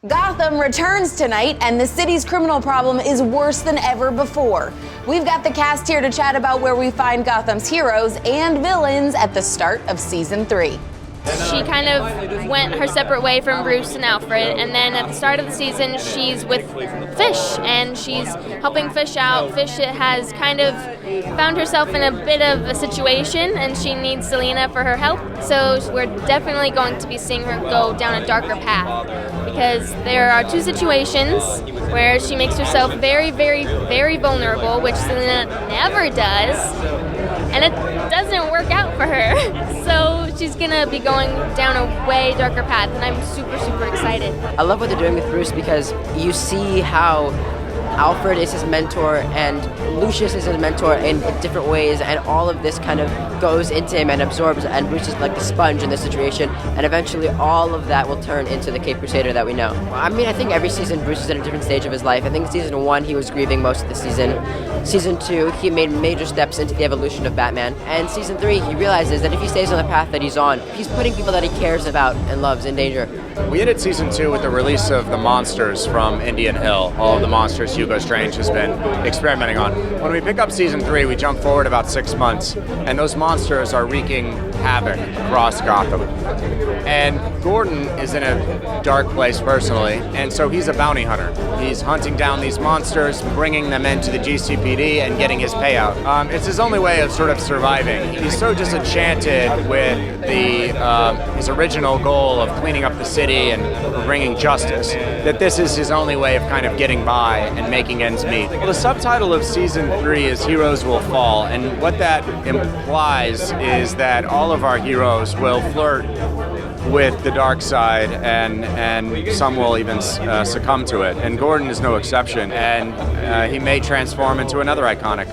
Gotham returns tonight, and the city's criminal problem is worse than ever before. We've got the cast here to chat about where we find Gotham's heroes and villains at the start of Season 3. She kind of went her separate way from Bruce and Alfred, and then at the start of the season, she's with Fish, and she's helping Fish out. Fish has kind of found herself in a bit of a situation, and she needs Selina for her help. So we're definitely going to be seeing her go down a darker path, because there are two situations where she makes herself very, very, very vulnerable, which Selina never does, and it doesn't work out for her. So she's gonna be going down a way darker path, and I'm super, super excited. I love what they're doing with Bruce because you see how Alfred is his mentor and Lucius is his mentor in different ways, and all of this kind of goes into him and absorbs, and Bruce is like the sponge in this situation, and eventually all of that will turn into the Cape Crusader that we know. I mean, I think every season Bruce is at a different stage of his life. I think Season 1 he was grieving most of the season. Season 2 he made major steps into the evolution of Batman, and Season 3 he realizes that if he stays on the path that he's on, he's putting people that he cares about and loves in danger. We ended Season 2 with the release of the monsters from Indian Hill, all of the monsters Hugo Strange has been experimenting on. When we pick up Season 3, we jump forward about 6 months, and those monsters are wreaking havoc across Gotham. And Gordon is in a dark place personally, and so he's a bounty hunter. He's hunting down these monsters, bringing them into the GCPD, and getting his payout. It's his only way of sort of surviving. He's so disenchanted with his original goal of cleaning up the city and bringing justice that this is his only way of kind of getting by and making ends meet. Well, the subtitle of Season 3 is Heroes Will Fall, and what that implies is that all of our heroes will flirt with the dark side, and some will even succumb to it. And Gordon is no exception, and he may transform into another iconic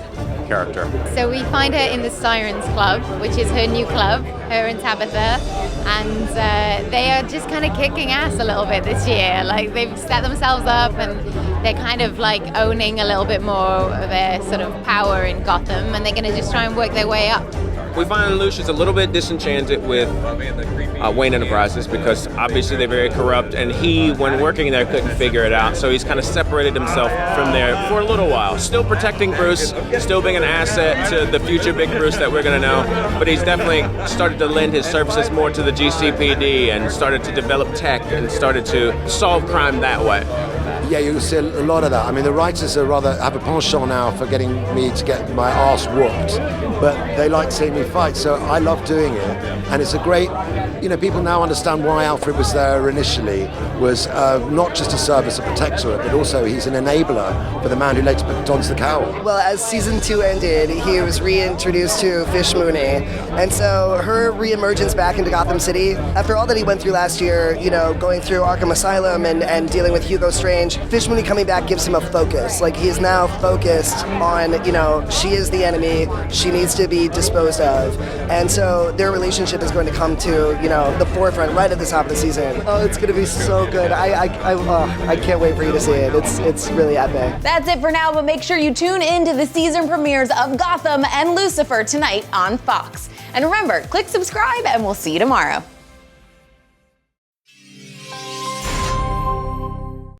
character. So we find her in the Sirens Club, which is her new club, her and Tabitha, and they are just kind of kicking ass a little bit this year. Like, they've set themselves up, and they're kind of like owning a little bit more of their sort of power in Gotham, and they're going to just try and work their way up. We find Lucius a little bit disenchanted with Wayne Enterprises because obviously they're very corrupt, and he, when working there, couldn't figure it out. So he's kind of separated himself from there for a little while. Still protecting Bruce, still being an asset to the future big Bruce that we're going to know, but he's definitely started to lend his services more to the GCPD and started to develop tech and started to solve crime that way. Yeah, you'll see a lot of that. I mean, the writers are have a penchant now for getting me to get my arse whooped, but they like seeing me fight, so I love doing it. And it's a great, people now understand why Alfred was there initially, was not just to serve as a protectorate, but also he's an enabler for the man who later dons the cowl. Well, as Season 2 ended, he was reintroduced to Fish Mooney, and so her reemergence back into Gotham City, after all that he went through last year, going through Arkham Asylum and dealing with Hugo Strange, Fish Mooney coming back gives him a focus. Like, he is now focused on, she is the enemy, she needs to be disposed of. And so their relationship is going to come to, the forefront right at the top of the season. Oh, it's going to be so good. I can't wait for you to see it. It's really epic. That's it for now, but make sure you tune in to the season premieres of Gotham and Lucifer tonight on Fox. And remember, click subscribe, and we'll see you tomorrow.